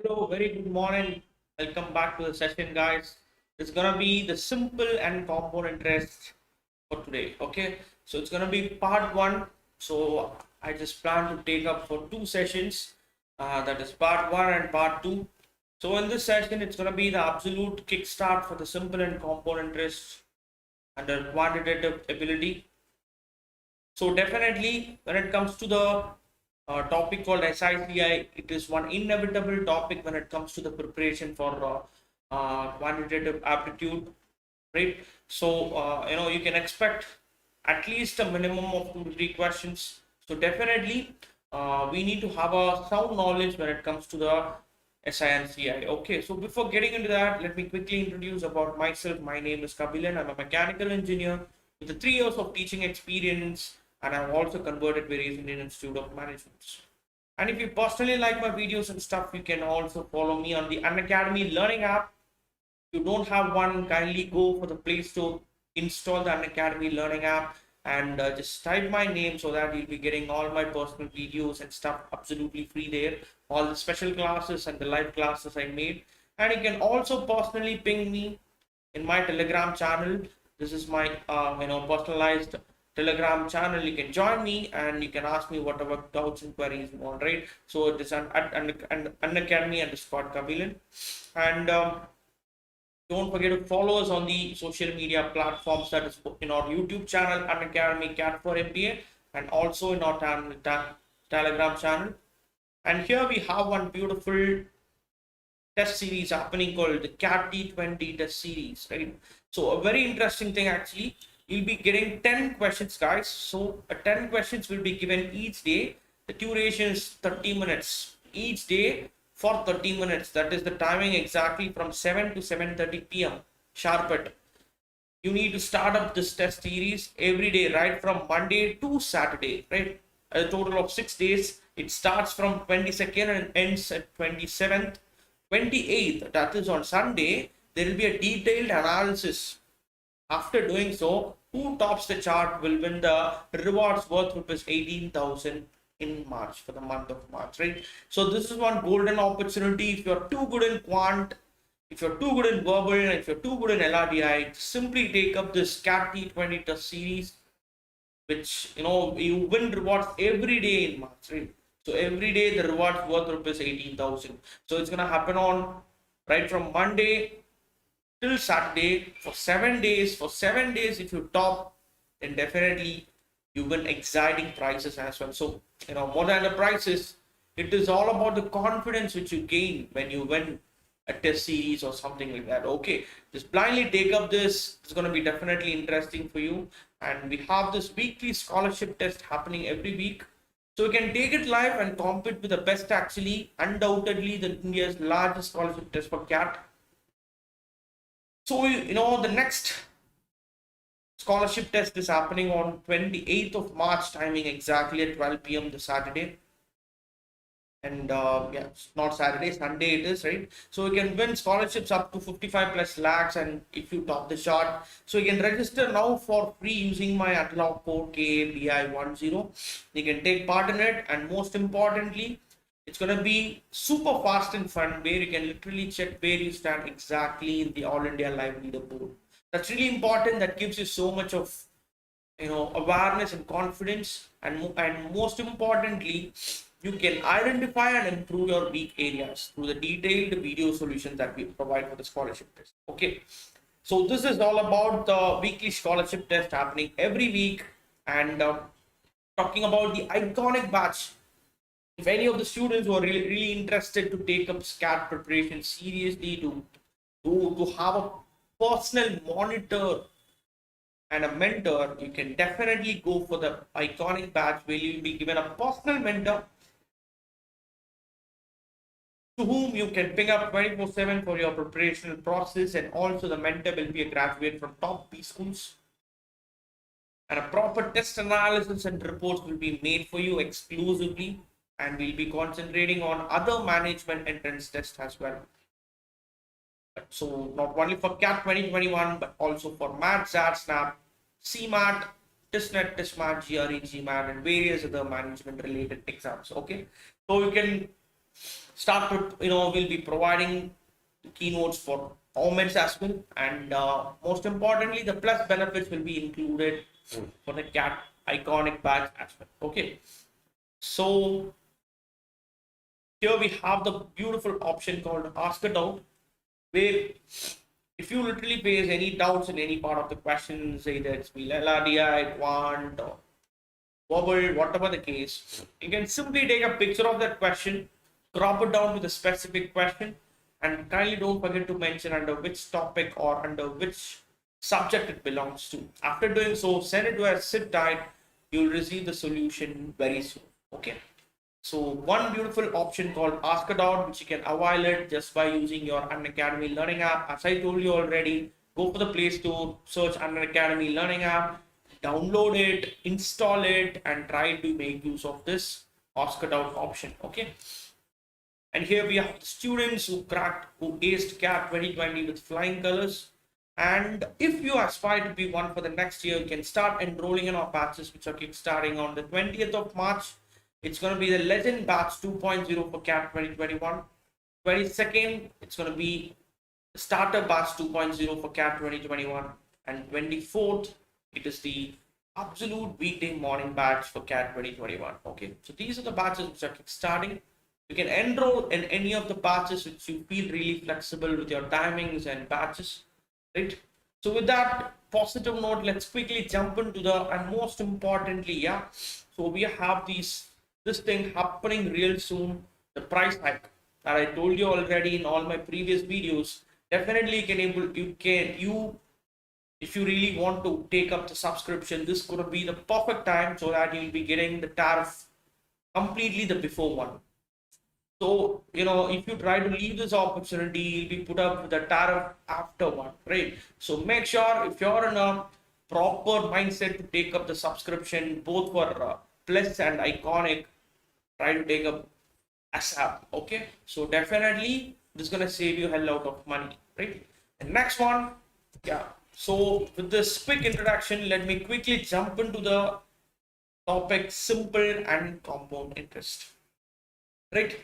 Hello, very good morning. Welcome back to the session, guys. It's gonna be the simple and compound interest for today. Okay, so it's gonna be part one. So I just plan to take up for two sessions. That is part one and part two. So in this session, it's gonna be the absolute kickstart for the simple and compound interest under quantitative ability. So definitely, when it comes to the topic called SICI, it is one inevitable topic when it comes to the preparation for quantitative aptitude, right? So you can expect at least a minimum of 2 to 3 questions. So definitely, we need to have a sound knowledge when it comes to the SICI. Okay, so before getting into that, let me quickly introduce about myself. My name is Kabilan. I'm a mechanical engineer with 3 years of teaching experience, and I've also converted various Indian Institute of Management. And if you personally like my videos and stuff, you can also follow me on the Unacademy Learning app. If you don't have one, kindly go for the Play Store, install the Unacademy Learning app, and just type my name so that you'll be getting all my personal videos and stuff absolutely free there. All the special classes and the live classes I made. And you can also personally ping me in my Telegram channel. This is my personalized Telegram channel. You can join me and you can ask me whatever doubts and queries you want, right? So it is at Unacademy_Kabilan. And don't forget to follow us on the social media platforms, that is in our YouTube channel Unacademy CAT4MBA, and also in our Telegram channel. And here we have one beautiful test series happening called the CAT T20 test series, right? So a very interesting thing, actually, you'll be getting 10 questions, guys. So 10 questions will be given each day. The duration is 30 minutes each day for 30 minutes. That is the timing exactly from 7 to 7:30 p.m. sharp at. You need to start up this test series every day, right from Monday to Saturday, right? A total of 6 days. It starts from 22nd and ends at 27th. 28th, that is on Sunday, there will be a detailed analysis. After doing so, who tops the chart will win the rewards worth rupees 18,000 in March, for the month of March, right? So this is one golden opportunity. If you're too good in quant, if you're too good in verbal, and if you're too good in LRDI, simply take up this CAT T20 test series, which you win rewards every day in March, right? So every day the rewards worth rupees 18,000. So it's gonna happen on right from Monday till Saturday for 7 days. For 7 days, if you top, then definitely you win exciting prizes as well. So more than the prizes, it is all about the confidence which you gain when you win a test series or something like that. Okay, just blindly take up this. It's going to be definitely interesting for you. And we have this weekly scholarship test happening every week, so you can take it live and compete with the best. Actually, undoubtedly the India's largest scholarship test for CAT. So the next scholarship test is happening on 28th of March, timing exactly at 12 p.m. this Saturday. And yeah, not Saturday, Sunday it is, right? So you can win scholarships up to 55 plus lakhs, and if you top the chart, so you can register now for free using my unlock code KABI10. You can take part in it, and most importantly, it's going to be super fast and fun, where you can literally check where you stand exactly in the All India Live leaderboard. That's really important. That gives you so much of awareness and confidence, and most importantly, you can identify and improve your weak areas through the detailed video solutions that we provide for the scholarship test. Okay, so this is all about the weekly scholarship test happening every week. And talking about the iconic batch, if any of the students who are really interested to take up SCAT preparation seriously, to have a personal monitor and a mentor, you can definitely go for the iconic batch, where you will be given a personal mentor to whom you can ping up 24/7 for your preparational process. And also the mentor will be a graduate from top B schools, and a proper test analysis and reports will be made for you exclusively, and we'll be concentrating on other management entrance tests as well. So not only for CAT 2021, but also for MAT, SAT, SNAP, CMAT, TISNET, TISMAT, GRE, GMAT, and various other management related exams. Okay, so you can start to, we'll be providing keynotes for comments as well, and most importantly, the plus benefits will be included for the CAT iconic badge as well. Okay, so here we have the beautiful option called Ask a Doubt, where if you literally face any doubts in any part of the questions, either it's LRDI, Quant, or Wobble, whatever the case, you can simply take a picture of that question, crop it down to the specific question, and kindly don't forget to mention under which topic or under which subject it belongs to. After doing so, send it to us, sit tight, you'll receive the solution very soon. Okay. So one beautiful option called Ask a Doubt, which you can avail it just by using your Unacademy Learning app. As I told you already, go for the Play Store, search Unacademy Learning app, download it, install it, and try to make use of this Ask a Doubt option. Okay. And here we have the students who aced CAT 2020 with flying colors. And if you aspire to be one for the next year, you can start enrolling in our batches, which are kickstarting on the 20th of March. It's going to be the Legend Batch 2.0 for CAT 2021. 22nd, it's going to be the Starter Batch 2.0 for CAT 2021. And 24th, it is the Absolute Weekday Morning Batch for CAT 2021. Okay, so these are the batches which are kickstarting. You can enroll in any of the batches which you feel really flexible with your timings and batches, right? So with that positive note, let's quickly jump into and most importantly, yeah, so we have this thing happening real soon, the price hike that I told you already in all my previous videos. Definitely if you really want to take up the subscription, this could be the perfect time so that you'll be getting the tariff completely the before one. So, if you try to leave this opportunity, you'll be put up with the tariff after one, right? So make sure if you're in a proper mindset to take up the subscription, both for Plus and Iconic, try to take up ASAP, okay? So definitely this is going to save you a hell lot of money, right? And next one, yeah. So with this quick introduction, let me quickly jump into the topic simple and compound interest, right?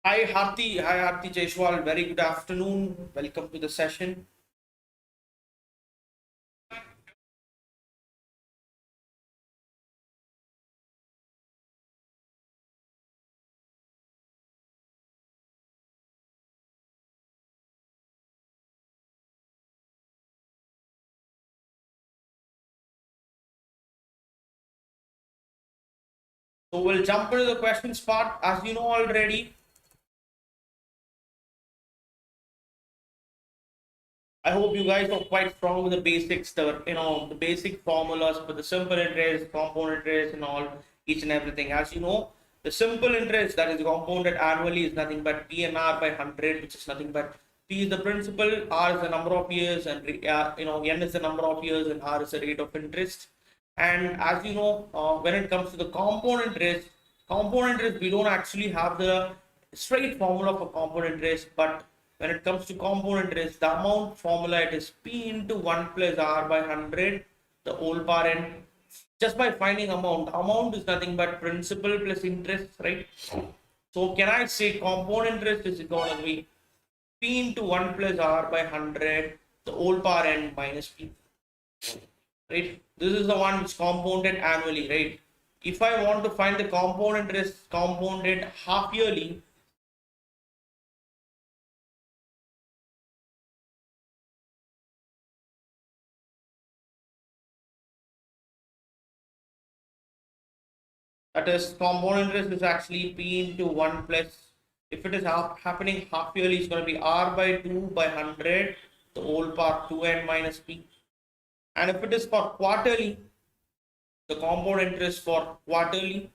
Hi Harti Jaiswal, very good afternoon. Welcome to the session. So we'll jump into the questions part. As you know already, I hope you guys are quite strong with the basics, the basic formulas for the simple interest, compound interest, and all each and everything. As you know, the simple interest that is compounded annually is nothing but P and R by 100, which is nothing but P is the principal, R is the number of years, and N is the number of years, and R is the rate of interest. And as you know, when it comes to the compound interest, we don't actually have the straight formula for compound interest, but when it comes to compound interest, the amount formula, it is P into 1 plus R by 100, the whole power n. Just by finding amount is nothing but principal plus interest, right? So can I say compound interest is going to be P into 1 plus R by 100, the whole power n minus P, right? This is the one which compounded annually, right? If I want to find the compound interest compounded half yearly, that is compound interest is actually P into 1 plus, if it is happening half yearly, it's going to be R by 2 by 100, the whole part 2n minus P. And if it is for quarterly, the compound interest for quarterly,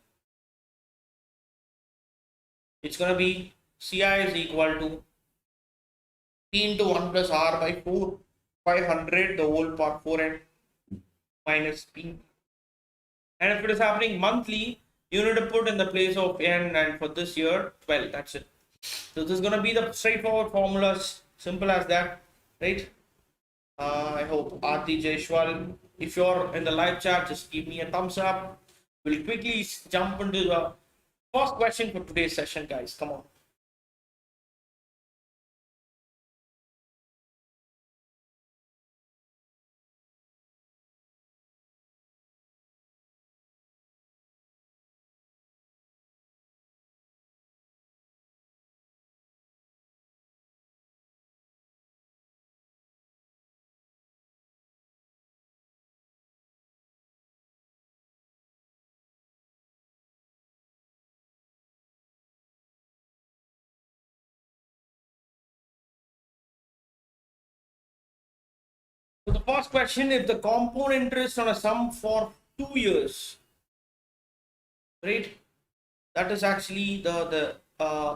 it's going to be CI is equal to P into 1 plus R by 4 by 100, the whole part 4n minus P. And if it is happening monthly, you need to put in the place of n, and for this year 12. That's it. So this is going to be the straightforward formulas, simple as that, right? I hope Aarti Jaishwal. If you're in the live chat, just give me a thumbs up. We'll quickly jump into the first question for today's session, guys. Come on. So the first question: if the compound interest on a sum for 2 years, right? That is actually the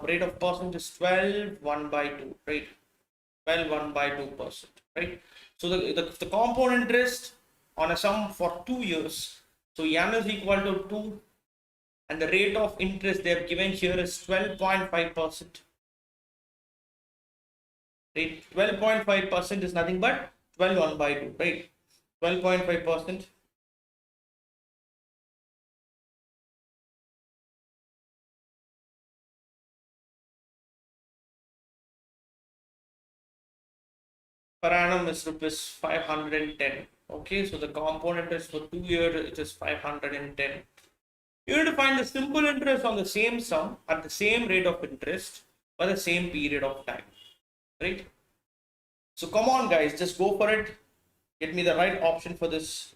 rate of percent is 12 1 by 2, right? 12 1 by 2%, right? So the compound interest on a sum for 2 years. So n is equal to 2, and the rate of interest they have given here is 12.5%. Right? 12.5% is nothing but 12 1 by 2, right? 12.5%. Per annum is rupees 510. Okay, so the compound interest for 2 years it is 510. You need to find the simple interest on the same sum at the same rate of interest for the same period of time, right? So come on, guys, just go for it. Get me the right option for this.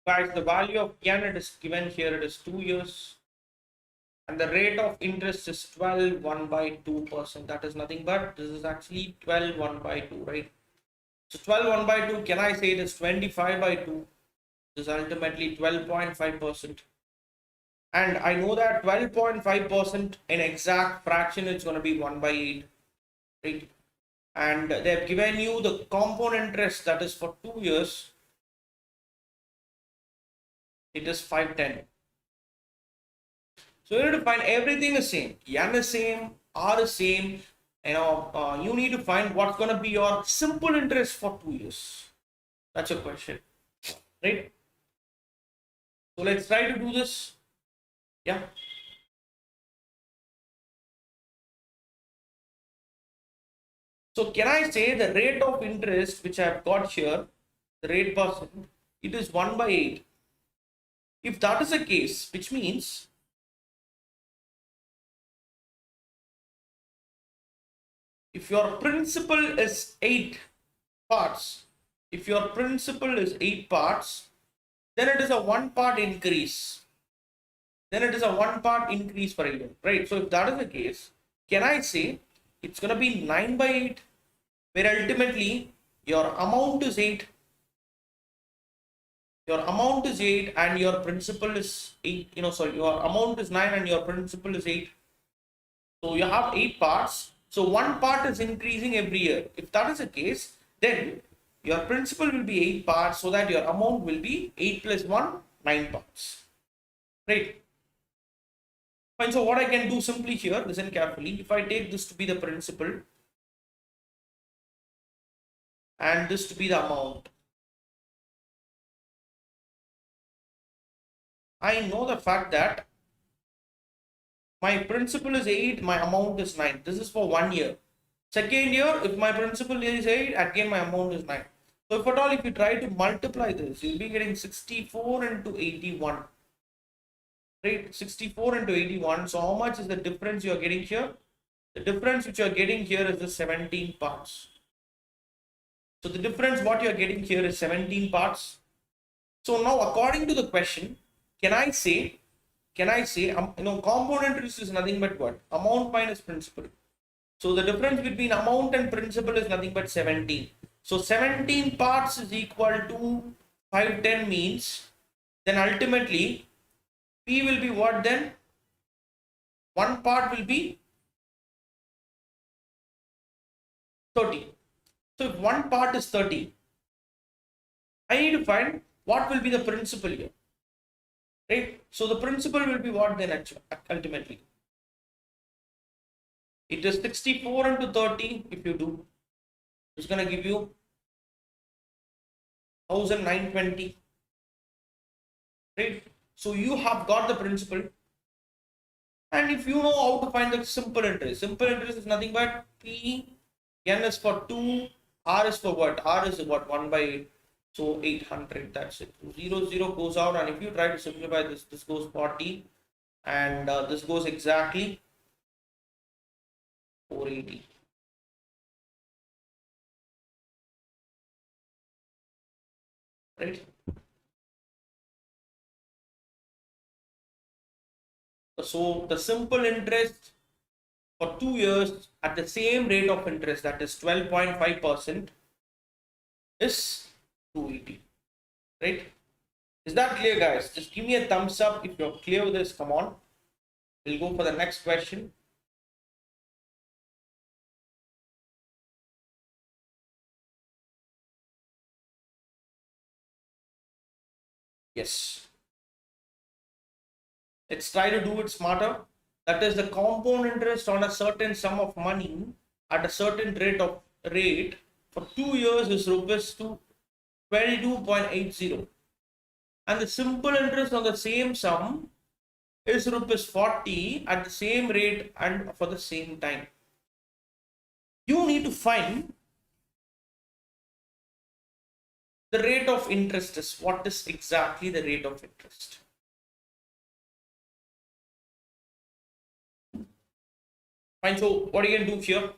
Guys, the value of yen it is given here, it is 2 years. And the rate of interest is 12 1 by 2%. That is nothing but this is actually 12 1 by 2, right? So 12 1 by 2, can I say it is 25 by 2? This is ultimately 12.5%. And I know that 12.5% in exact fraction is going to be 1 by 8, right? And they have given you the compound interest that is for 2 years. It is 510. So you need to find everything is same. N is same, R is same. You need to find what's going to be your simple interest for 2 years. That's your question, right? So let's try to do this. Yeah. So can I say the rate of interest which I have got here, the rate percent, it is 1 by 8. If that is the case, which means if your principal is 8 parts, if your principal is 8 parts, then it is a 1 part increase. Then it is a 1 part increase per year, right? So if that is the case, can I say it's going to be 9 by 8, where ultimately your amount is 8. Your amount is 8 and your principal is 8. Your amount is 9 and your principal is 8. So you have 8 parts. So 1 part is increasing every year. If that is the case, then your principal will be 8 parts, so that your amount will be 8 plus 1, 9 parts. Right? Fine. So what I can do simply here, listen carefully. If I take this to be the principal and this to be the amount, I know the fact that My principal is 8, my amount is 9. This is for 1 year. Second year, if my principal is 8, again my amount is 9. So if at all, if you try to multiply this, you'll be getting 64 into 81. Right? 64 into 81. So how much is the difference you are getting here? The difference which you are getting here is the 17 parts. So the difference what you are getting here is 17 parts. So now according to the question, can I say, compound interest is nothing but what? Amount minus principal. So the difference between amount and principal is nothing but 17. So 17 parts is equal to 510 means, then ultimately P will be what then? One part will be 30. So if one part is 30, I need to find what will be the principal here. Right? So the principal will be what then ultimately? It is 64 into 30. If you do, it's going to give you 1920. Right? So you have got the principal. And if you know how to find the simple interest is nothing but P, N is for 2, R is for what? R is what? 1 by 8. So 800, that's it. 0 goes out, and if you try to simplify this, this goes 40, and this goes exactly 480. Right? So the simple interest for 2 years at the same rate of interest, that is 12.5%, is 280. Right? Is that clear, guys? Just give me a thumbs up if you're clear with this. Come on. We'll go for the next question. Yes. Let's try to do it smarter. That is the compound interest on a certain sum of money at a certain rate for 2 years is rupees to 22.80. And the simple interest on the same sum is rupees 40 at the same rate and for the same time. You need to find the rate of interest is what is exactly the rate of interest. Fine, so what are you going to do here?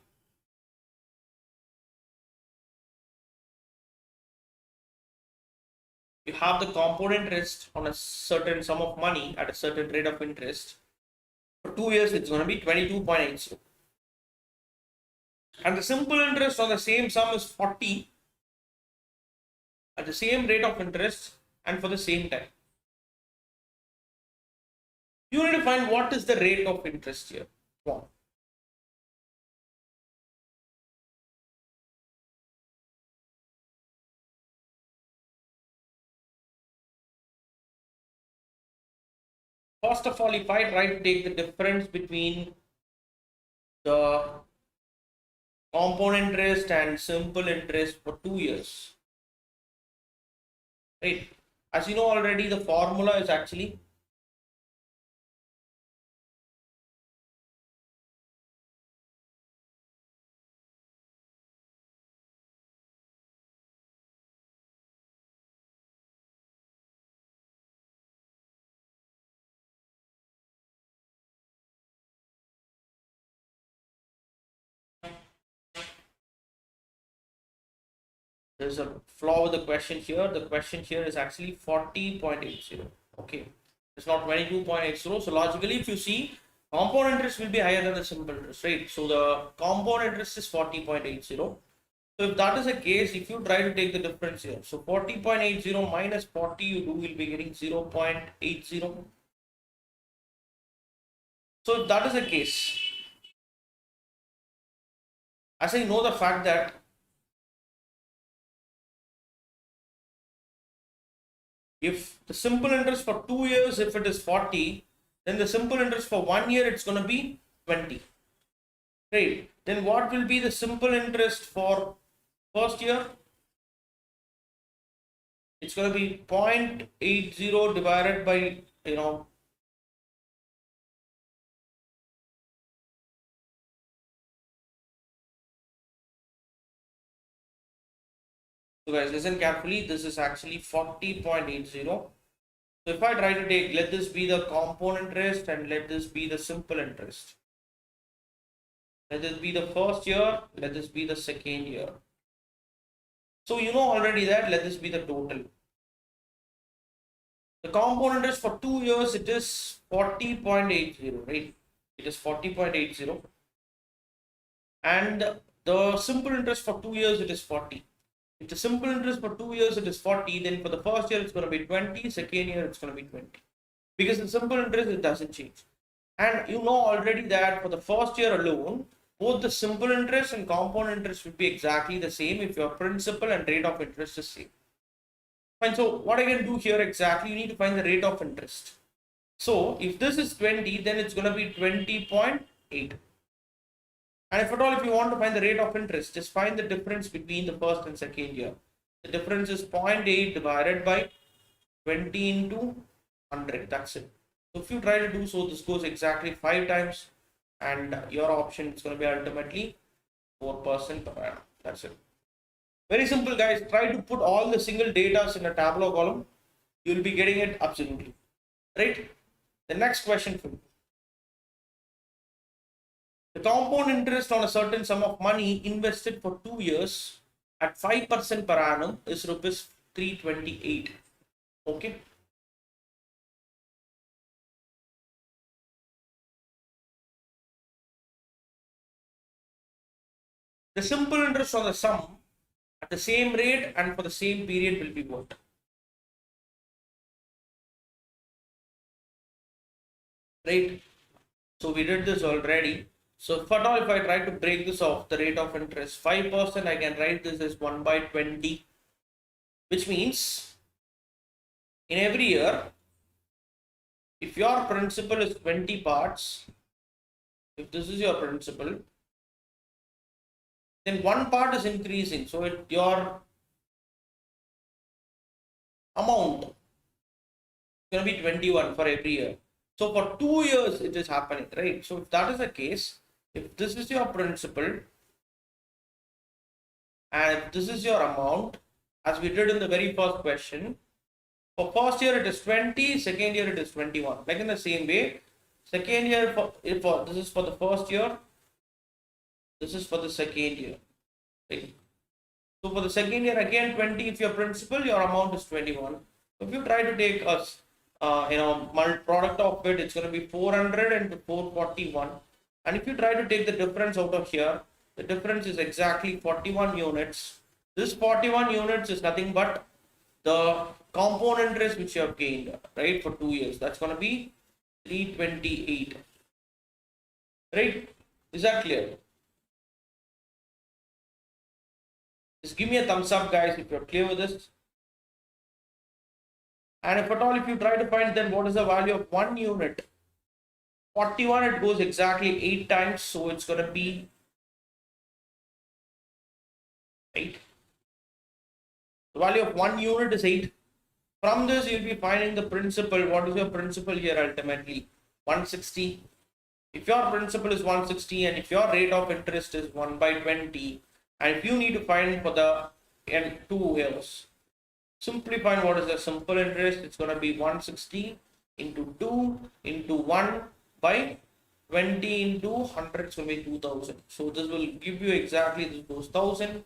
You have the compound interest on a certain sum of money at a certain rate of interest. For 2 years, it's going to be 22.80. And the simple interest on the same sum is 40 at the same rate of interest and for the same time. You need to find what is the rate of interest here. Come on. First of all, if I try to take the difference between the compound interest and simple interest for 2 years, right? As you know already, the formula is actually there's a flaw with the question here. The question here is actually 40.80. Okay, it's not 22.80. So logically, if you see, compound interest will be higher than the simple interest, right? So the compound interest is 40.80. So if that is the case, if you try to take the difference here, so 40.80 minus 40 you do will be getting 0.80. So if that is the case, as I know the fact that if the simple interest for 2 years, if it is 40, then the simple interest for 1 year, it's going to be 20. Right? Then what will be the simple interest for first year? It's going to be 0.80 divided by, So guys, listen carefully. This is actually 40.80. So if I try to take, let this be the compound interest and let this be the simple interest. Let this be the first year, let this be the second year. So you know already that, let this be the total. The compound interest for 2 years, it is 40.80, right? It is 40.80. And the simple interest for 2 years, it is 40. If the simple interest for 2 years, it is 40, then for the first year, it's going to be 20, second year, it's going to be 20. Because in simple interest, it doesn't change. And you know already that for the first year alone, both the simple interest and compound interest would be exactly the same if your principal and rate of interest is same. Fine, so what I can do here exactly, you need to find the rate of interest. So if this is 20, then it's going to be 20.8. And if at all, if you want to find the rate of interest, just find the difference between the first and second year. The difference is 0.8 divided by 20 into 100. That's it. So if you try to do so, this goes exactly 5 times, and your option is going to be ultimately 4% per annum. That's it. Very simple, guys. Try to put all the single data in a tabular column. You'll be getting it absolutely. Right? The next question for you. The compound interest on a certain sum of money invested for 2 years at 5% per annum is rupees 328. Okay. The simple interest on the sum at the same rate and for the same period will be what? Right? So we did this already. So if at all, if I try to break this off, the rate of interest, 5%, I can write this as 1 by 20, which means in every year, if your principal is 20 parts, if this is your principal, then one part is increasing. So your amount is going to be 21 for every year. So for 2 years, it is happening, right? So if that is the case, if this is your principal and if this is your amount, as we did in the very first question, for first year it is 20, second year it is 21. Like in the same way, second year for this is for the first year, this is for the second year. Right? So for the second year again 20, if your principal, your amount is 21. So if you try to take a product of it, it's going to be 400 into 441. And if you try to take the difference out of here, the difference is exactly 41 units. This 41 units is nothing but the compound interest which you have gained, right, for 2 years. That's going to be 328. Right? Is that clear? Just give me a thumbs up, guys, if you're clear with this. And if at all, if you try to find then what is the value of 1 unit, 41, it goes exactly 8 times, so it's going to be 8. The value of 1 unit is 8. From this, you'll be finding the principal. What is your principal here ultimately? 160. If your principal is 160 and if your rate of interest is 1 by 20, and if you need to find for the 2 years, simply find what is the simple interest. It's going to be 160 into 2 into 1 by 20 into 100. It's going to be 2000. So this will give you exactly this goes 1000.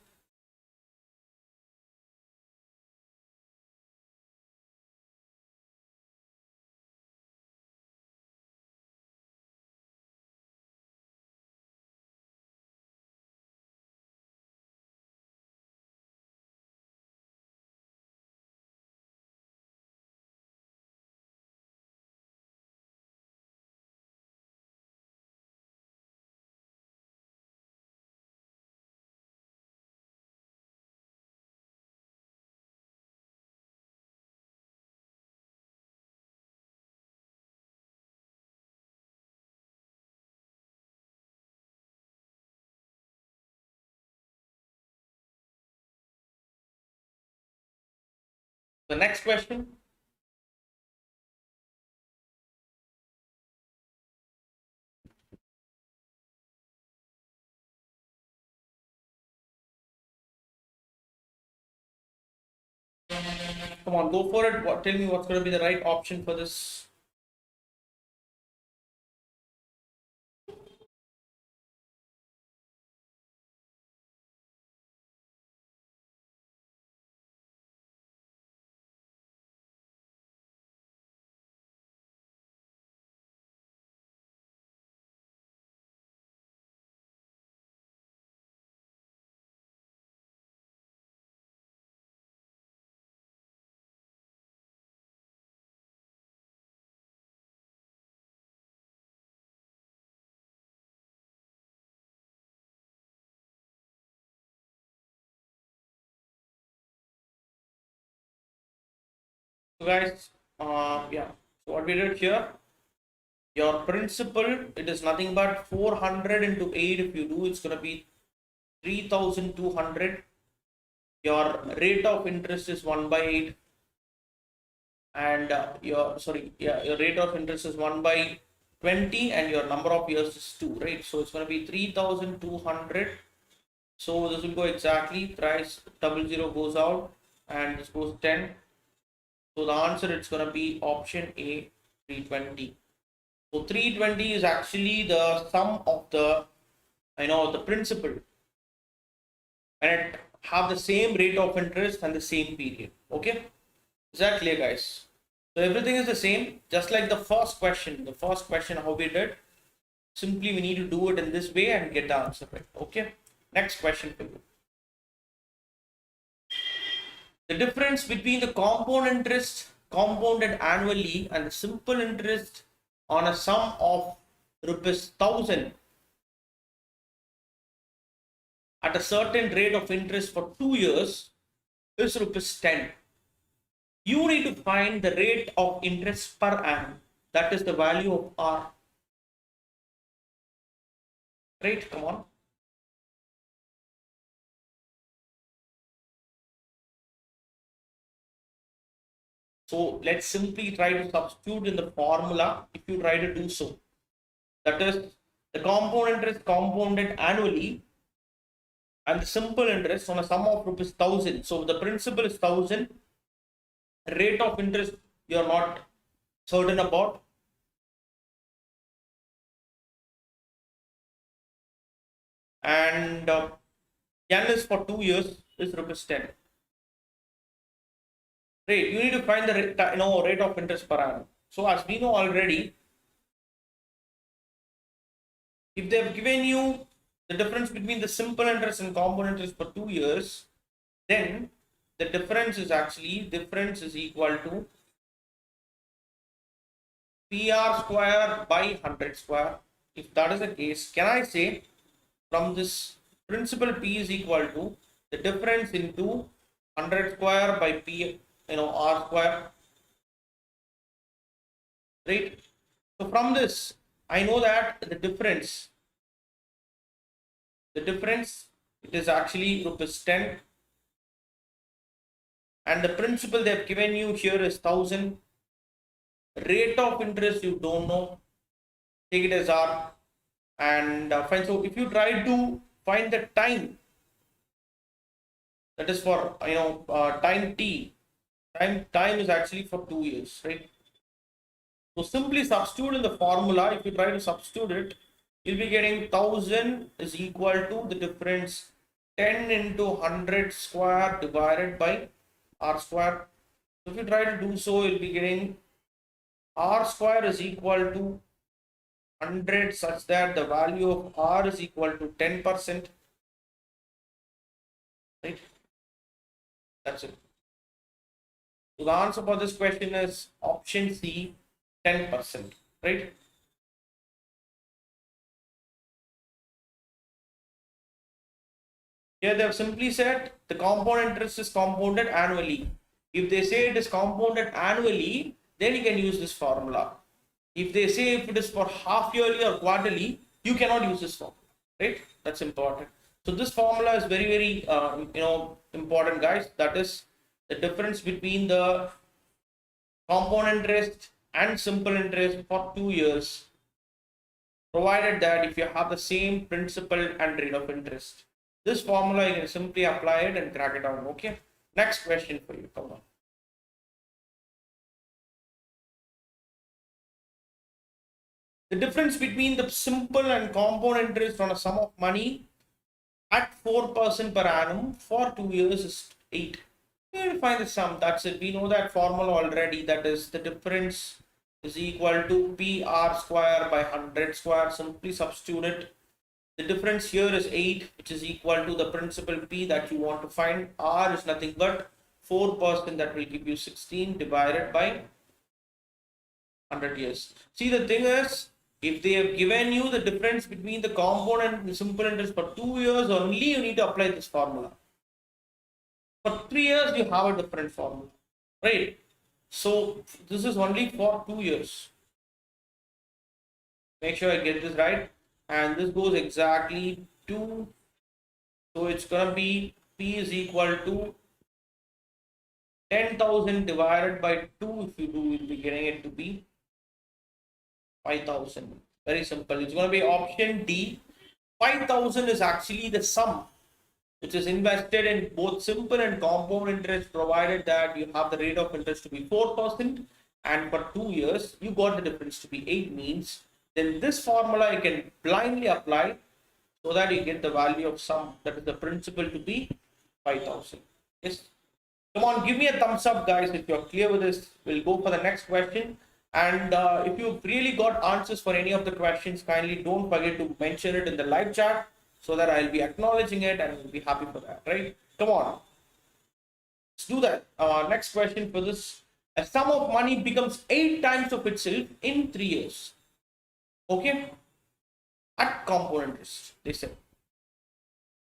The next question. Come on, go for it. Tell me what's going to be the right option for this. So guys, yeah. So what we did here, your principal, it is nothing but 400 into 8. If you do, it's going to be 3,200. Your rate of interest is 1 by 8. And your rate of interest is 1 by 20, and your number of years is 2, right? So it's going to be 3,200. So this will go exactly, price 00 goes out, and this goes 10. So the answer, it's going to be option A, 320. So 320 is actually the sum of the principal, and it have the same rate of interest and the same period. Okay, is that clear, guys? So everything is the same, just like the first question. The first question, how we did, simply we need to do it in this way and get the answer right. Okay, next question for you. The difference between the compound interest compounded annually and the simple interest on a sum of ₹1,000 at a certain rate of interest for 2 years is ₹10. You need to find the rate of interest per annum. That is the value of R. Right? Come on. So let's simply try to substitute in the formula if you try to do so. That is the compound interest compounded annually and the simple interest on a sum of ₹1,000. So the principal is 1,000. Rate of interest you are not certain about. And N is for 2 years is ₹10. Right, you need to find the rate of interest per annum. So as we know already, if they have given you the difference between the simple interest and compound interest for 2 years, then the difference is equal to PR square by 100 square. If that is the case, can I say from this principal P is equal to the difference into 100 square by P, R square, right? So from this, I know that the difference, it is actually ₹10, and the principal they have given you here is 1,000. Rate of interest you don't know, take it as R, and fine. So if you try to find the time, that is for time T, time is actually for 2 years, right? So simply substitute in the formula. If you try to substitute it, you'll be getting 1,000 is equal to the difference 10 into 100 square divided by R square. So if you try to do so, you'll be getting R square is equal to 100 such that the value of R is equal to 10%. Right? That's it. So the answer for this question is option C, 10%. Right? Here they have simply said the compound interest is compounded annually. If they say it is compounded annually, then you can use this formula. If they say if it is for half yearly or quarterly, you cannot use this formula, right? That's important. So this formula is very, very, important, guys. That is the difference between the compound interest and simple interest for 2 years, provided that if you have the same principal and rate of interest. This formula, you can simply apply it and crack it out. Okay. Next question for you. Come on. The difference between the simple and compound interest on a sum of money at 4% per annum for 2 years is 8. We will find the sum. That's it. We know that formula already. That is, the difference is equal to PR square by 100 square. Simply substitute it. The difference here is 8, which is equal to the principal P that you want to find. R is nothing but 4%, that will give you 16 divided by 100 years. See, the thing is, if they have given you the difference between the compound and the simple interest for 2 years only, you need to apply this formula. For 3 years, you have a different formula, right? So this is only for 2 years. Make sure I get this right. And this goes exactly to, so it's going to be P is equal to 10,000 divided by 2. If you do, you'll be getting it to be 5,000. Very simple. It's going to be option D. 5,000 is actually the sum which is invested in both simple and compound interest, provided that you have the rate of interest to be 4%, and for 2 years you got the difference to be 8. Means then this formula you can blindly apply so that you get the value of sum, that is the principal, to be 5,000. Yes. Come on, give me a thumbs up, guys, if you're clear with this. We'll go for the next question. And if you've really got answers for any of the questions, kindly don't forget to mention it in the live chat so that I'll be acknowledging it and we'll be happy for that, right? Come on. Let's do that. Next question for this. A sum of money becomes 8 times of itself in 3 years. Okay? At compound interest, they said.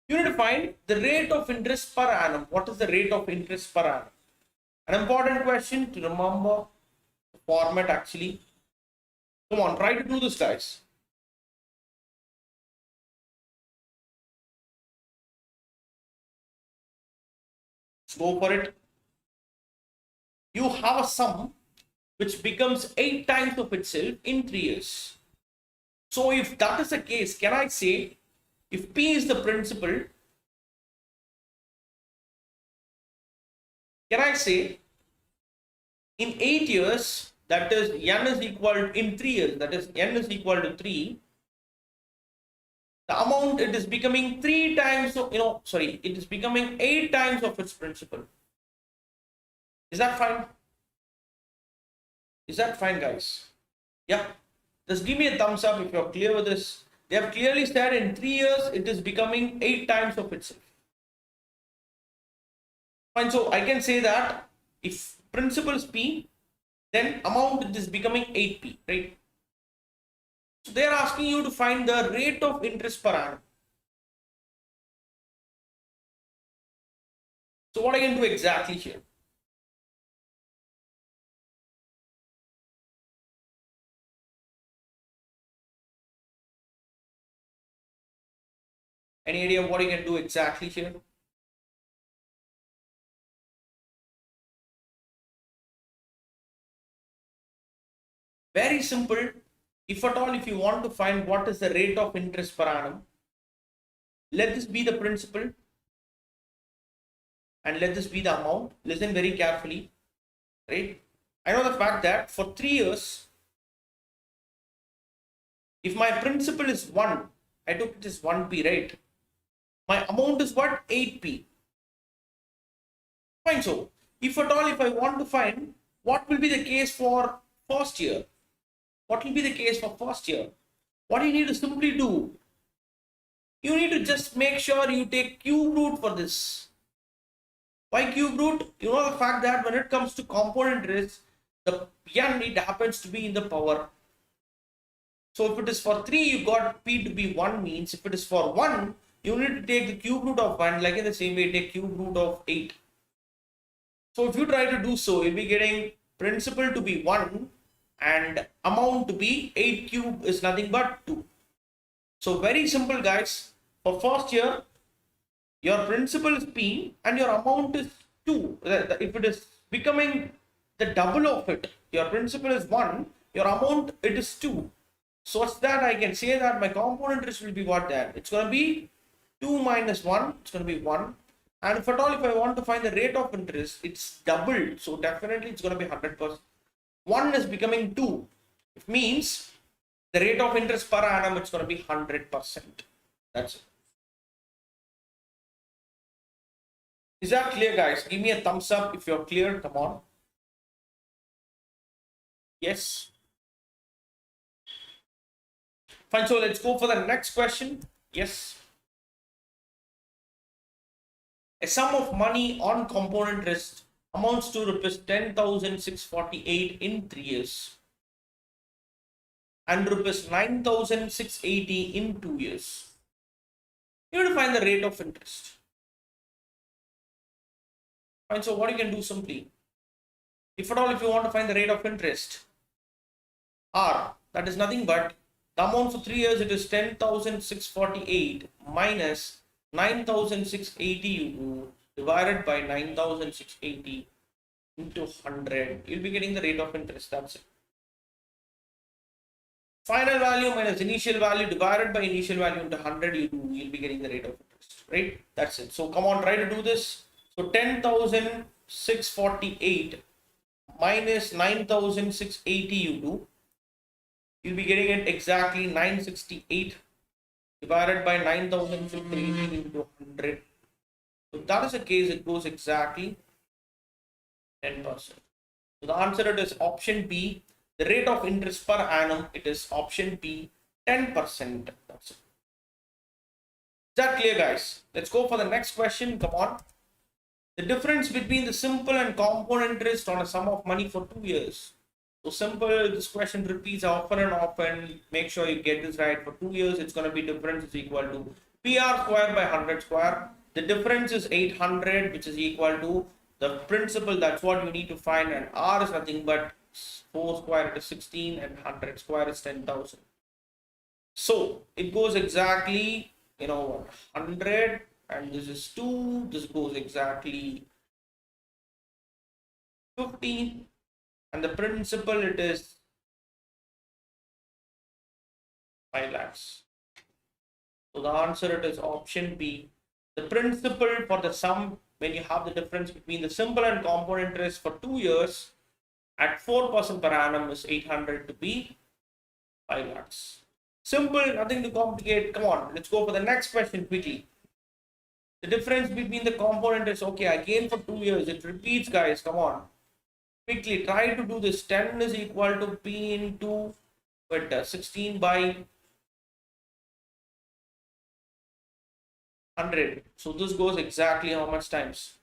You need to find the rate of interest per annum. What is the rate of interest per annum? An important question to remember. Format actually. Come on, try to do this, guys. Let's go for it. You have a sum which becomes 8 times of itself in 3 years. So if that is the case, can I say, if P is the principal, can I say in 8 years, that is N is equal, in 3 years, that is N is equal to 3, the amount, it is becoming 3 times of, it is becoming 8 times of its principal. Is that fine? Is that fine, guys? Yeah. Just give me a thumbs up if you're clear with this. They have clearly said in 3 years, it is becoming 8 times of itself. Fine. So I can say that if principal is P, then amount is becoming 8P, right? So they are asking you to find the rate of interest per annum. So what I can do exactly here? Any idea what you can do exactly here? Very simple. If at all, if you want to find what is the rate of interest per annum, let this be the principal and let this be the amount. Listen very carefully, right? I know the fact that for 3 years, if my principal is 1, I took it as 1P, right? My amount is what? 8P. Fine. So if at all, if I want to find what will be the case for first year, what will be the case for first year? What do you need to simply do? You need to just make sure you take cube root for this. Why cube root? You know the fact that when it comes to compound interest, the N, it happens to be in the power. So if it is for 3, you got P to be 1, means if it is for 1, you need to take the cube root of 1, like in the same way, take cube root of 8. So if you try to do so, you'll be getting principal to be 1 and amount to be 8 cube is nothing but 2. So very simple, guys. For first year, your principal is P and your amount is 2. If it is becoming the double of it, your principal is 1, your amount, it is 2. Such that I can say that my compound interest will be what then? It's going to be 2 minus 1, it's going to be 1. And if at all, if I want to find the rate of interest, it's doubled. So definitely it's going to be 100%. 1 is becoming 2. It means the rate of interest per annum, it's going to be 100%. That's it. Is that clear, guys? Give me a thumbs up if you're clear. Come on. Yes. Fine. So let's go for the next question. Yes. A sum of money on compound interest amounts to rupees 10,648 in 3 years and rupees 9,680 in 2 years. You have to find the rate of interest. Fine. So what you can do simply, if at all, if you want to find the rate of interest, R, that is nothing but the amount for 3 years, it is 10,648 minus 9,680 you do divided by 9,680 into 100. You'll be getting the rate of interest. That's it. Final value minus initial value divided by initial value into 100 you do. You'll be getting the rate of interest. Right? That's it. So come on, try to do this. So 10,648 minus 9,680 you do. You'll be getting it exactly 968 divided by 9,680 into 100. So if that is the case, it goes exactly 10%. So the answer it is option B. The rate of interest per annum, it is option B, 10%. That's it. Is that clear, guys? Let's go for the next question. Come on. The difference between the simple and compound interest on a sum of money for 2 years. So simple, this question repeats often and often. Make sure you get this right. For 2 years, it's going to be difference is equal to PR square by 100 square. The difference is 800, which is equal to the principal. That's what you need to find. And R is nothing but 4 square is 16 and 100 square is 10,000. So it goes exactly, 100 and this is 2. This goes exactly 15. And the principal, it is 5 lakhs. So the answer, it is option B. The principal for the sum, when you have the difference between the simple and compound interest for 2 years at 4% per annum is 800 to be 5 lakhs. Simple, nothing to complicate. Come on, let's go for the next question quickly. The difference between the compound interest, okay, again for 2 years, it repeats, guys. Come on. Quickly try to do this. 10 is equal to P into 16 by 100. So this goes exactly how much times?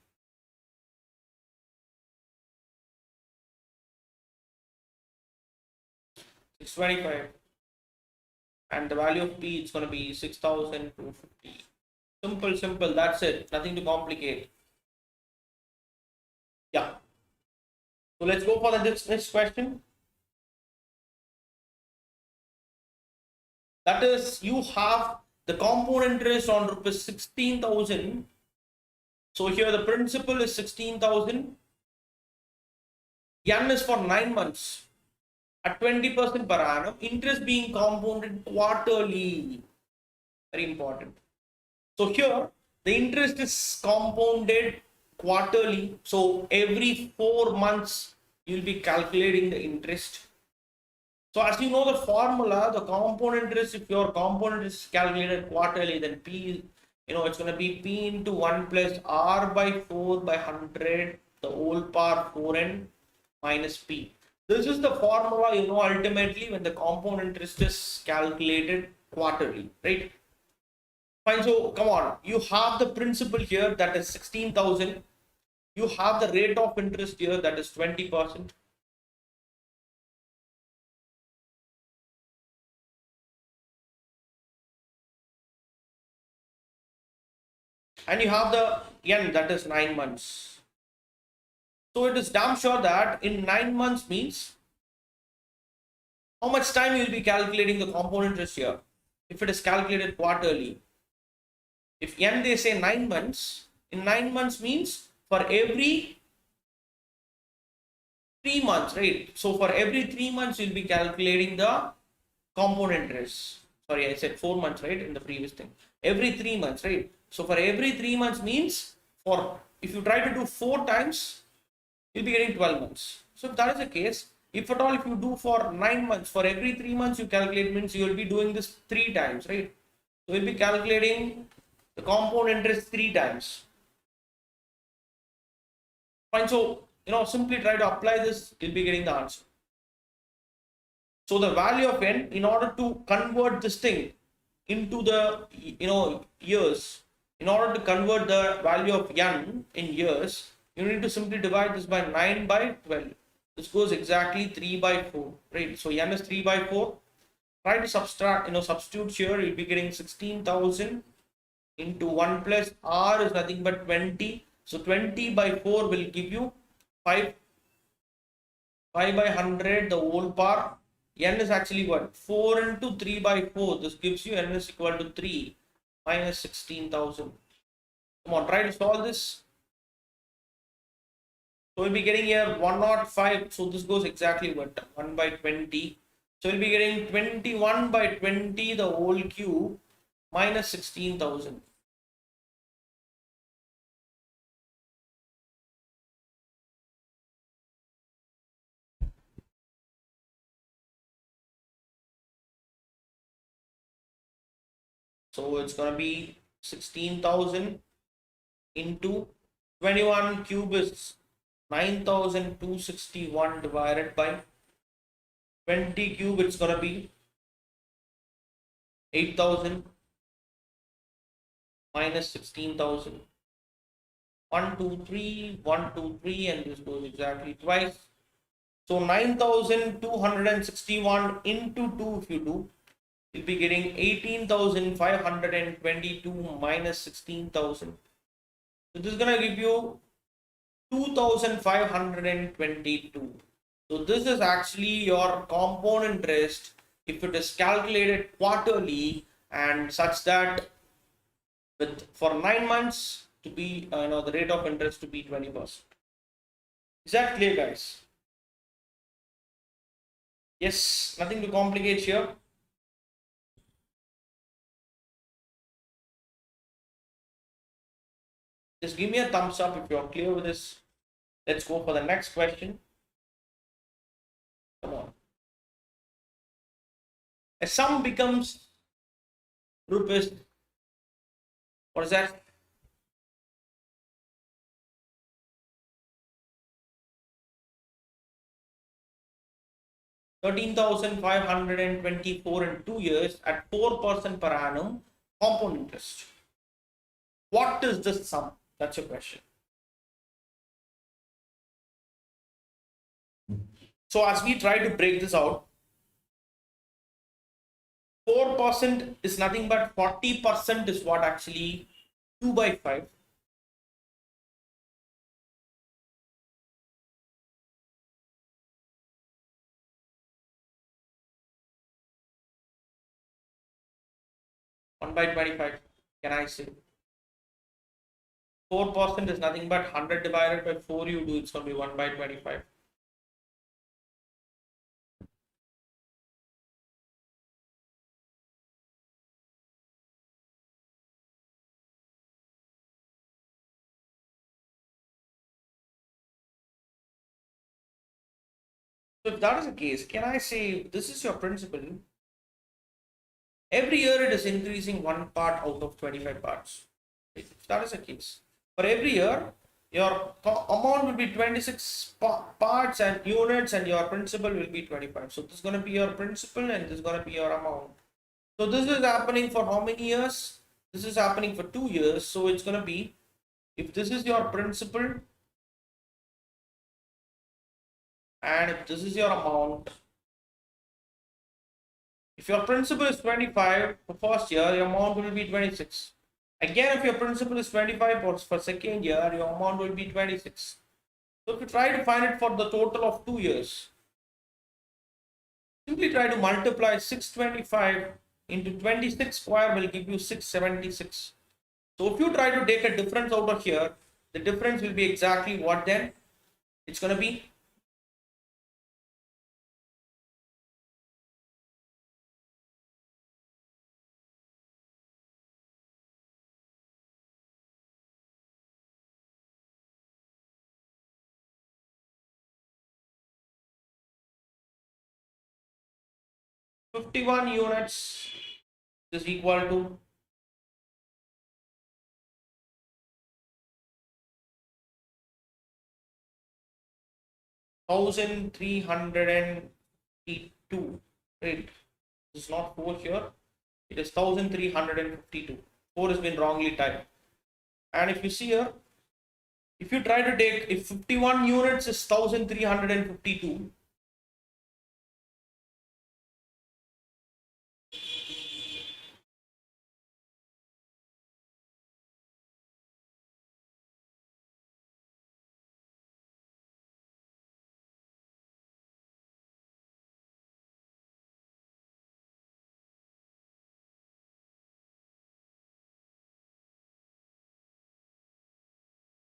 625. And the value of P is going to be 6,250. Simple. That's it. Nothing to complicate. Yeah. So let's go for the next question. That is, you have the compound interest on rupees 16,000. So here the principal is 16,000. N is for 9 months at 20% per annum. Interest being compounded quarterly. Very important. So here the interest is compounded quarterly. So every 4 months you'll be calculating the interest. So as you know the formula, the compound interest, if your compound interest is calculated quarterly, then P, it's going to be P into 1 plus R by 4 by 100, the whole power 4n minus P. This is the formula, ultimately when the compound interest is calculated quarterly, right? Fine. So come on, you have the principal here, that is 16,000. You have the rate of interest here, that is 20%. And you have the N, that is 9 months. So it is damn sure that in 9 months means how much time you will be calculating the compound interest here. If it is calculated quarterly, if N they say 9 months, in 9 months means for every 3 months, right? So for every 3 months you'll be calculating the compound interest. Sorry, I said 4 months, right? In the previous thing. Every 3 months, right? So for every 3 months means for, if you try to do 4 times, you'll be getting 12 months. So if that is the case, if at all, if you do for 9 months, for every 3 months you calculate, means you will be doing this 3 times, right? So you'll be calculating the compound interest 3 times. Fine. So, simply try to apply this, you'll be getting the answer. So the value of n, in order to convert this thing into the, years, in order to convert the value of n in years, you need to simply divide this by 9 by 12. This goes exactly 3 by 4, right? So n is 3 by 4. Try to substitute here, you'll be getting 16,000 into 1 plus r is nothing but 20. So 20 by 4 will give you 5 by 100, the whole power. N is actually what? 4 into 3 by 4. This gives you n is equal to 3 minus 16,000. Come on, try to solve this. So we'll be getting here 105. So this goes exactly what? 1 by 20. So we'll be getting 21 by 20, the whole cube, minus 16,000. So it's going to be 16,000 into 21 cube is 9,261 divided by 20 cube, it's going to be 8,000 minus 16,000. 1, 2, 3, 1, 2, 3, and this goes exactly twice. So 9,261 into 2, if you do, you'll be getting 18,522 minus 16,000. So this is going to give you 2,522. So this is actually your compound interest if it is calculated quarterly, and such that for 9 months to be the rate of interest to be 20%. Is that clear, guys? Yes, nothing to complicate here. Just give me a thumbs up if you're clear with this. Let's go for the next question. Come on. A sum becomes rupees, what is that? $13,524 in 2 years at 4% per annum compound interest. What is this sum? That's your question. So as we try to break this out, 4% is nothing but 40% is what actually 2 by 5. One by 25. Can I say 4% is nothing but 100 divided by 4 you do, it's going to be 1 by 25. So if that is the case, can I say this is your principal? Every year it is increasing 1 part out of 25 parts. If that is the case, for every year your amount will be 26 parts and units, and your principal will be 25. So this is going to be your principal and this is going to be your amount. So this is happening for how many years? This is happening for 2 years. So it's going to be, if this is your principal and if this is your amount, if your principal is 25 for first year, your amount will be 26. Again, if your principal is 25 for second year, your amount will be 26. So if you try to find it for the total of 2 years, simply try to multiply 625 into 26 square will give you 676. So if you try to take a difference out of here, the difference will be exactly what then? It's going to be 51 units is equal to 1352, right? This is not 4 here, it is 1352. 4 has been wrongly typed. And if you see here, if you try to take, if 51 units is 1352,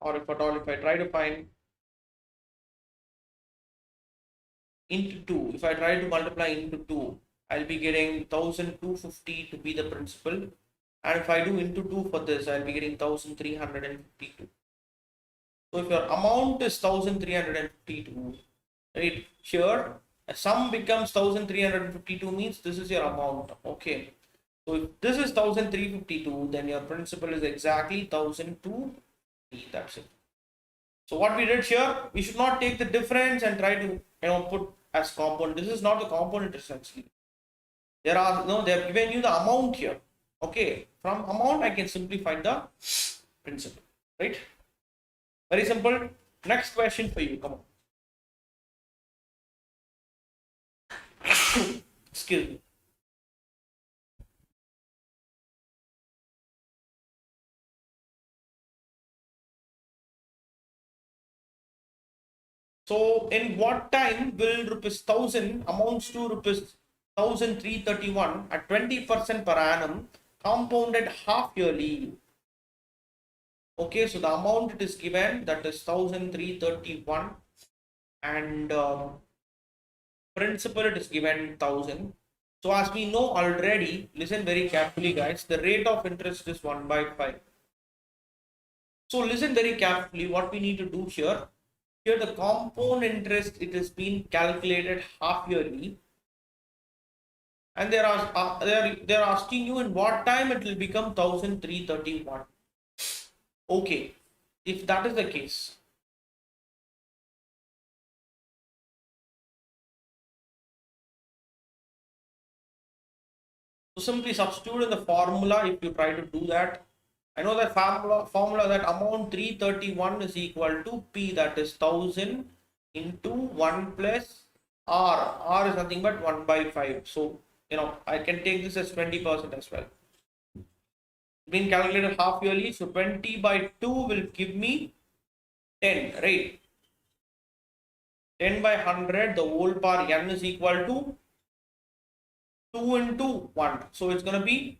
or if at all, if I try to find into 2, if I try to multiply into 2, I'll be getting 1250 to be the principal. And if I do into 2 for this, I'll be getting 1352. So if your amount is 1352, right, here a sum becomes 1352 means this is your amount. Okay. So if this is 1352, then your principal is exactly 1002. That's it. So what we did here, we should not take the difference and try to put as component. This is not the component essentially. They have given you the amount here. Okay, from amount I can simply find the principal, right? Very simple. Next question for you. Come on. Excuse me. So in what time will rupees 1000 amounts to rupees 1331 at 20% per annum compounded half yearly? Okay, so the amount it is given, that is 1331, and principal it is given 1000. So as we know already, listen very carefully guys, the rate of interest is 1/5. So listen very carefully what we need to do here. Here the compound interest, it is being calculated half yearly, and they're asking you in what time it will become 1331. Okay, if that is the case, so simply substitute in the formula. If you try to do that, I know that formula that amount 331 is equal to P, that is 1000 into 1 plus R. R is nothing but 1/5. So I can take this as 20% as well. Been calculated half yearly, so 20/2 will give me 10, right? 10/100, the whole power n is equal to 2 into 1. So it's going to be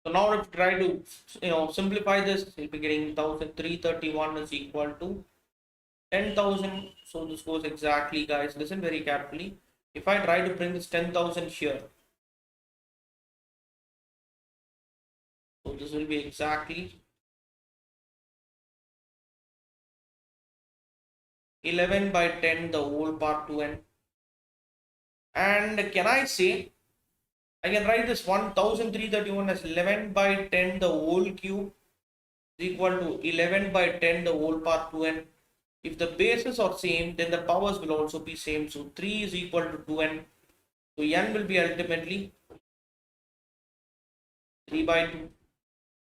so now if try to simplify this, you'll be getting 1331 is equal to 10,000. So this goes exactly, guys, listen very carefully. If I try to bring this 10,000 here, so this will be exactly 11/10 the whole power 2n. And can I say, I can write this 1331 as 11/10 the whole cube is equal to 11/10 the whole power 2n. If the bases are same, then the powers will also be same. So 3 is equal to 2n. So n will be ultimately 3/2.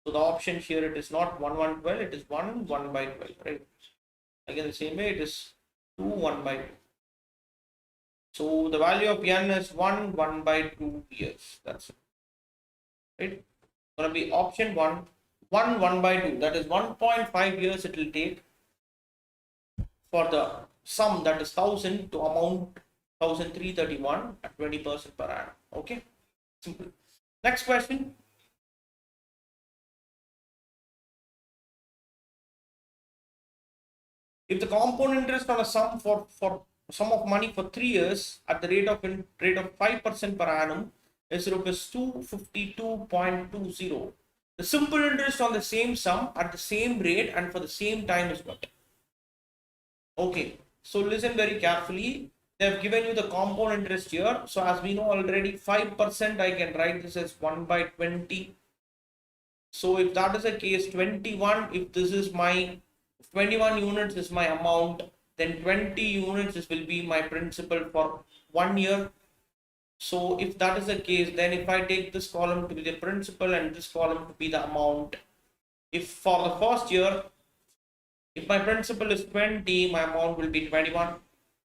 So the option here, it is not 1/12, it is 1/12, right? Again, the same way, it is 2 1/2. So the value of n is 1/2 years. That's it. Right? Going to be option 1, 1/2. That is 1.5 years it will take for the sum, that is 1000, to amount 1331 at 20% per annum. Okay, simple. Next question. If the compound interest on a sum sum of money for 3 years at the rate of 5% per annum is rupees 252.20, the simple interest on the same sum at the same rate and for the same time is what? Okay, so listen very carefully. They have given you the compound interest here. So as we know already, 5%, I can write this as 1 by 20. So if that is the case, 21, if this is my 21 units is my amount, then 20 units this will be my principal for 1 year. So if that is the case, then if I take this column to be the principal and this column to be the amount, if for the first year, if my principal is 20, my amount will be 21.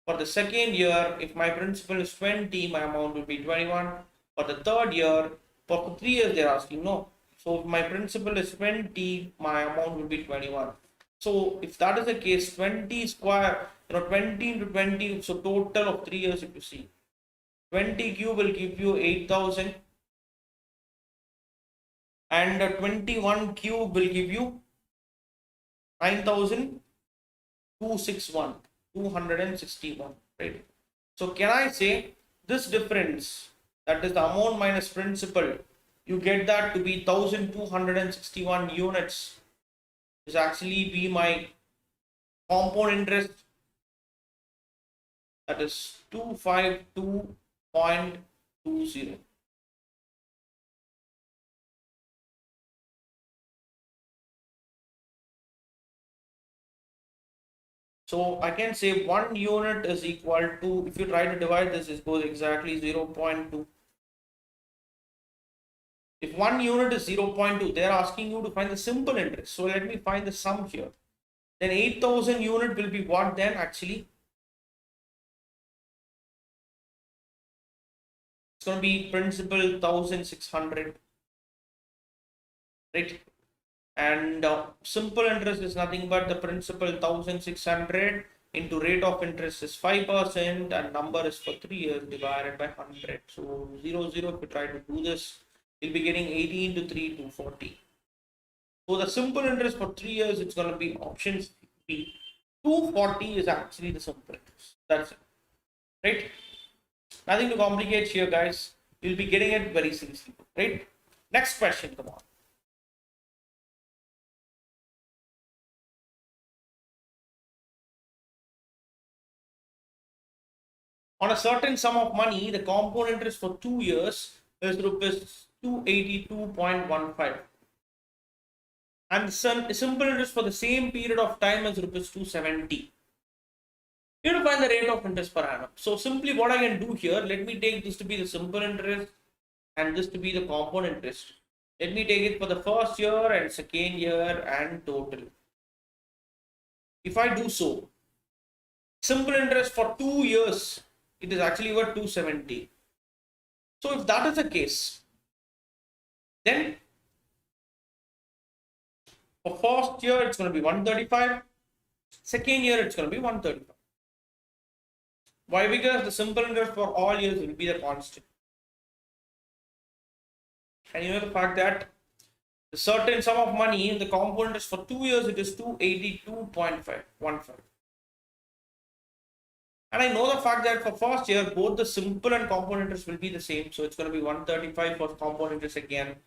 For the second year, if my principal is 20, my amount will be 21. For the third year, for 3 years they're asking, no. So if my principal is 20, my amount will be 21. So if that is the case, 20 square, 20 into 20, so total of 3 years if you see. 20 cube will give you 8,000 and 21 cube will give you 9,261, right? So can I say this difference, that is the amount minus principal, you get that to be 1,261 units is actually be my compound interest, that is 252.20. So I can say 1 unit is equal to, if you try to divide this, it goes exactly 0.2. If 1 unit is 0.2, they are asking you to find the simple interest. So let me find the sum here. Then 8,000 unit will be what then actually? It's going to be principal 1,600, right? And simple interest is nothing but the principal 1,600 into rate of interest is 5% and number is for 3 years divided by 100. So 0, 0, if you try to do this, you'll be getting 80 into 3, 240. So the simple interest for 3 years, it's going to be option B. 240 is actually the simple interest. That's it, right? Nothing to complicate here, guys. You'll be getting it very seriously, right? Next question, come on. On a certain sum of money, the compound interest for 2 years is rupees 282.15. And the simple interest for the same period of time is rupees 270. You have to find the rate of interest per annum. So simply what I can do here, let me take this to be the simple interest and this to be the compound interest. Let me take it for the first year and second year and total. If I do so, simple interest for 2 years, it is actually worth 270. So if that is the case, then for first year it's going to be 135, second year it's going to be 135. Why? Because the simple interest for all years will be the constant. And you know the fact that the certain sum of money in the compound interest for 2 years, it is 282.15. And I know the fact that for first year, both the simple and compound interest will be the same. So it's going to be 135 for compound interest again.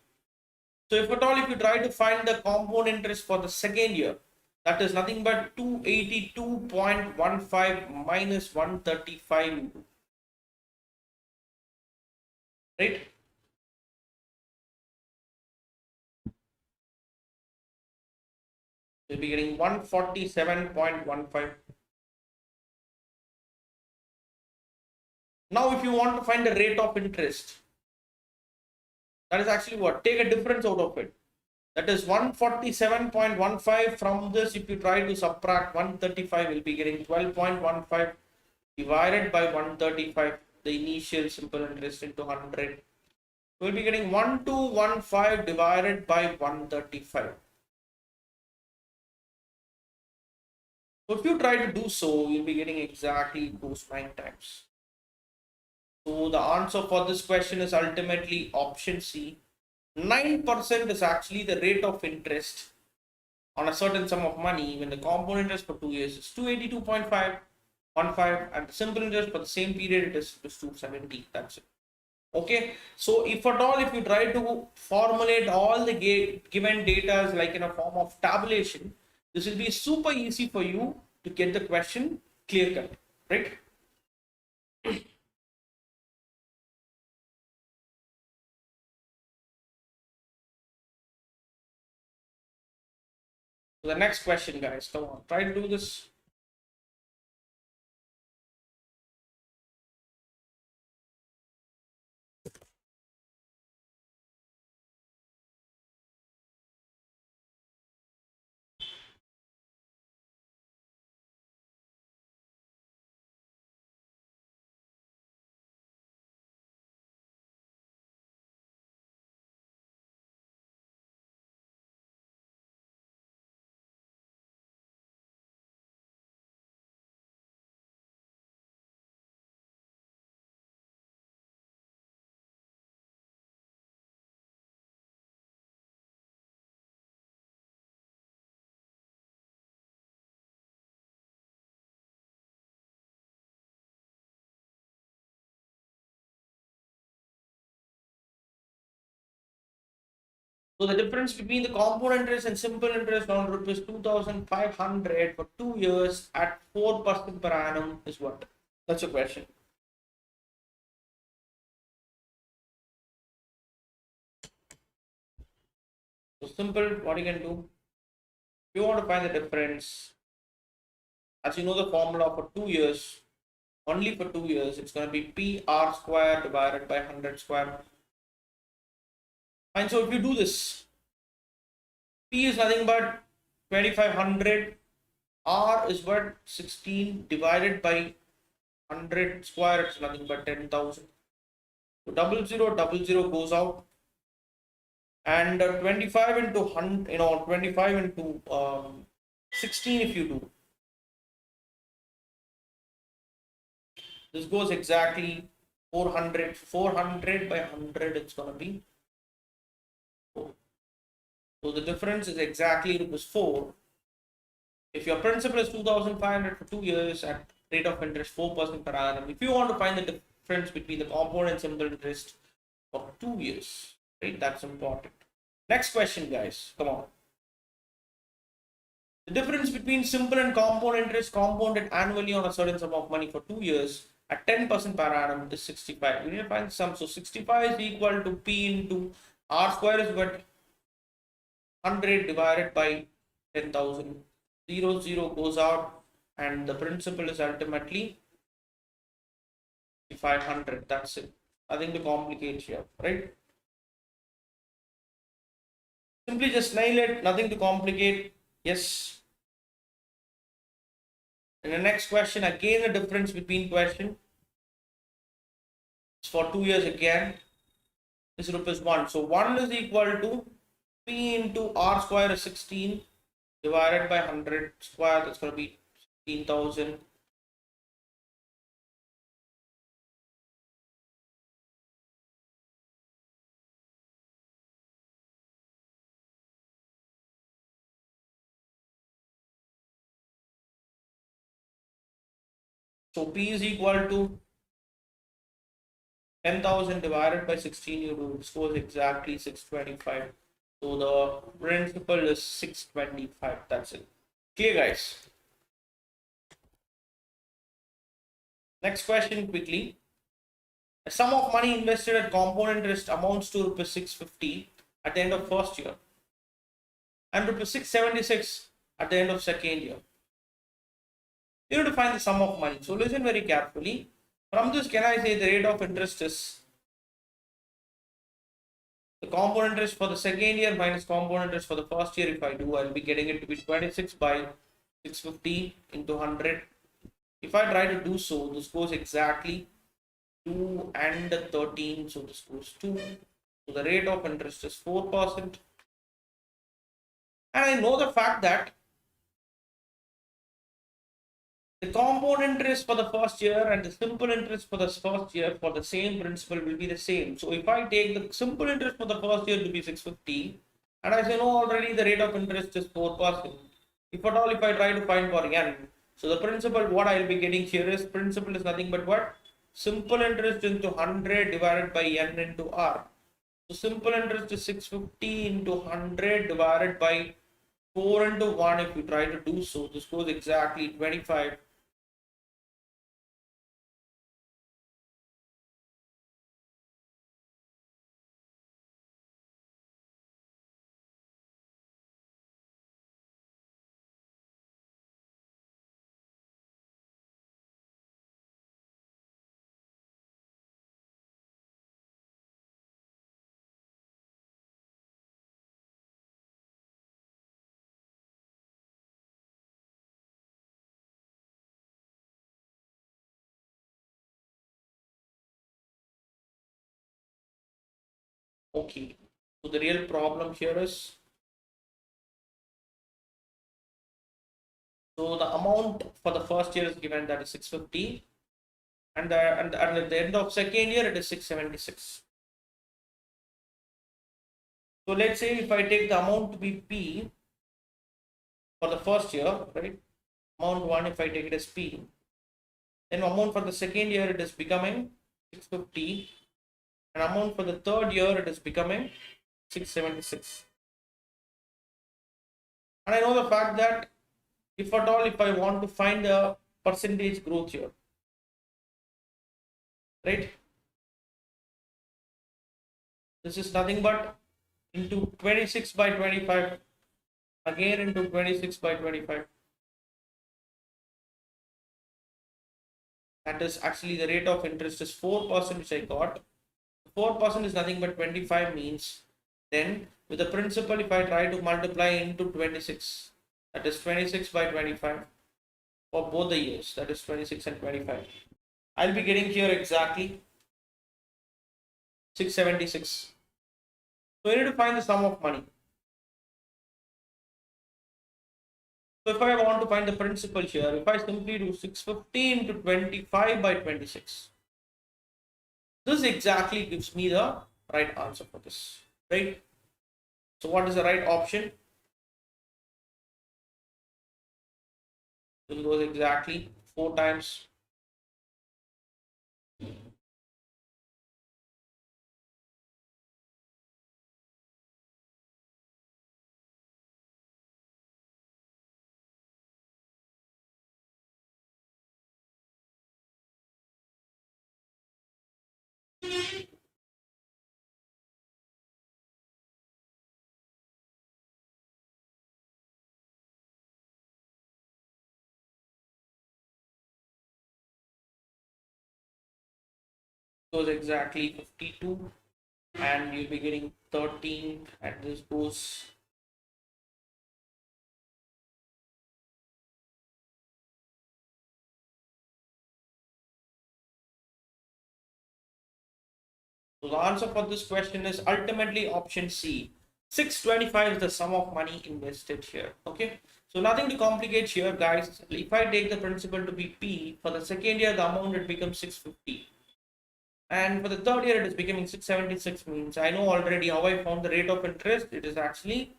So if at all, if you try to find the compound interest for the second year, that is nothing but 282.15 minus 135. Right? You'll be getting 147.15. Now, if you want to find the rate of interest, that is actually what? Take a difference out of it. That is 147.15 from this. If you try to subtract 135, you'll be getting 12.15 divided by 135, the initial simple interest into 100. We'll be getting 1215 divided by 135. So if you try to do so, you'll be getting exactly those 9 times. So the answer for this question is ultimately option C. 9% is actually the rate of interest on a certain sum of money when the compound interest for 2 years is 282.515, and the simple interest for the same period it is 270. That's it. Okay, so if at all, if you try to formulate all the given data like in a form of tabulation, this will be super easy for you to get the question clear cut, right? So the next question, guys, come on, try to do this. So the difference between the compound interest and simple interest on rupees 2,500 for 2 years at 4% per annum is what? That's a question. So simple, what you can do, if you want to find the difference, as you know the formula for 2 years, only for 2 years, it's going to be PR square divided by 100 square. And so if you do this, P is nothing but 2500, R is what 16 divided by 100 square, it's nothing but 10,000. So 0000 goes out, and 25 into 100, 25 into 16 if you do, this goes exactly 400 by 100, it's going to be 4. So the difference is exactly rupees 4. If your principal is 2,500 for 2 years at rate of interest 4% per annum, if you want to find the difference between the compound and simple interest for 2 years, right, that's important. Next question, guys, come on. The difference between simple and compound interest compounded annually on a certain sum of money for 2 years at 10% per annum is 65. We need to find the sum. So 65 is equal to P into R square is what 100 divided by 10,000. 0 goes out, and the principal is ultimately 500. That's it. Nothing to complicate here, right? Simply just nail it, nothing to complicate. Yes. And the next question, again the difference between question. It's for 2 years again. This rupees 1. So 1 is equal to P into R square is 16 divided by 100 square. That's going to be 16,000. So P is equal to 10,000 divided by 16. You do, it scores exactly 625. So the principal is 625. That's it. Clear, guys? Next question quickly. A sum of money invested at compound interest amounts to rupees 650 at the end of first year and rupees 676 at the end of second year. You need to find the sum of money. So listen very carefully. From this, can I say the rate of interest is the compound interest for the second year minus compound interest for the first year? If I do, I'll be getting it to be 26 by 650 into 100. If I try to do so, this goes exactly 2 and 13. So this goes 2. So the rate of interest is 4%. And I know the fact that The compound interest for the first year and the simple interest for the first year for the same principal will be the same. So if I take the simple interest for the first year to be 650, and as you know already the rate of interest is 4%. If at all, if I try to find for n, so the principal, what I will be getting here is principal is nothing but what? Simple interest into 100 divided by n into r. So simple interest is 650 into 100 divided by 4 into 1. If you try to do so, this goes exactly 25. Okay, so the real problem here is, so the amount for the first year is given, that is 650, and at the end of second year it is 676. So let's say if I take the amount to be P for the first year, right? Amount 1, if I take it as P, then amount for the second year it is becoming 650, and amount for the third year it is becoming 676. And I know the fact that if at all, if I want to find the percentage growth here, right? This is nothing but into 26 by 25, again into 26 by 25. That is actually the rate of interest is 4%, which I got. 4% is nothing but 25, means then with the principal, if I try to multiply into 26, that is 26 by 25 for both the years, that is 26 and 25. I'll be getting here exactly 676. So I need to find the sum of money. So if I want to find the principal here, if I simply do 650 into 25 by 26, this exactly gives me the right answer for this, right? So what is the right option? This goes exactly 4 times. Goes exactly 52, and you'll be getting 13, and this goes so the answer for this question is ultimately option C. 625 is the sum of money invested here. Okay, so nothing to complicate here, guys. If I take the principal to be P, for the second year the amount it becomes 650, and for the third year it is becoming 676, means I know already how I found the rate of interest. It is actually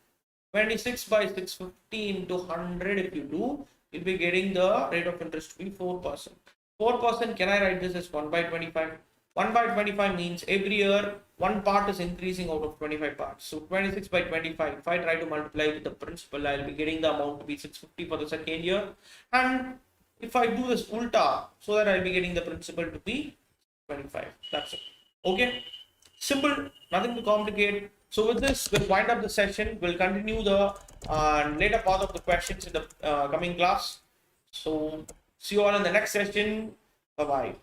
26 by 650 into 100. If you do, you'll be getting the rate of interest to be 4%. 4%, can I write this as 1 by 25? 1 by 25 means every year one part is increasing out of 25 parts. So 26 by 25, if I try to multiply with the principal, I'll be getting the amount to be 650 for the second year. And if I do this ulta, so that I'll be getting the principal to be 25. That's it. Okay, simple, nothing to complicate. So with this, we'll wind up the session. We'll continue the later part of the questions in the coming class. So see you all in the next session. Bye bye.